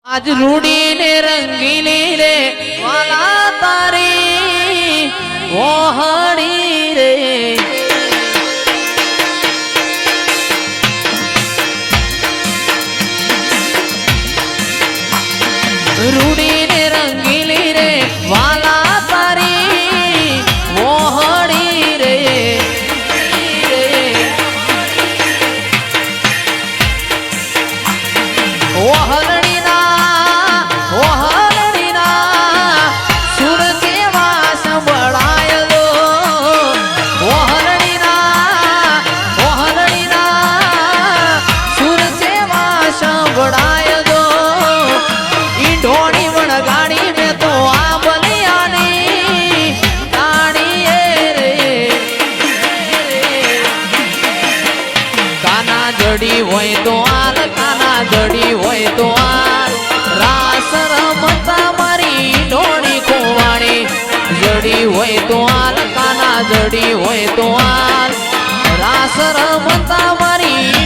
આજ રૂડી ને રંગીલી રે વાલા તારી ઓહણી રે રૂડી ને રંગીલી રે વાલા તારી ઓહણી રે ઓહણી જડી હોય તો આલ કાના જડી હોય તો આલ રાસ રમતા મારી ઢોળી ખોવાણી જડી હોય તો આલ કાના જડી હોય તો આલ રાસ રમતા મારી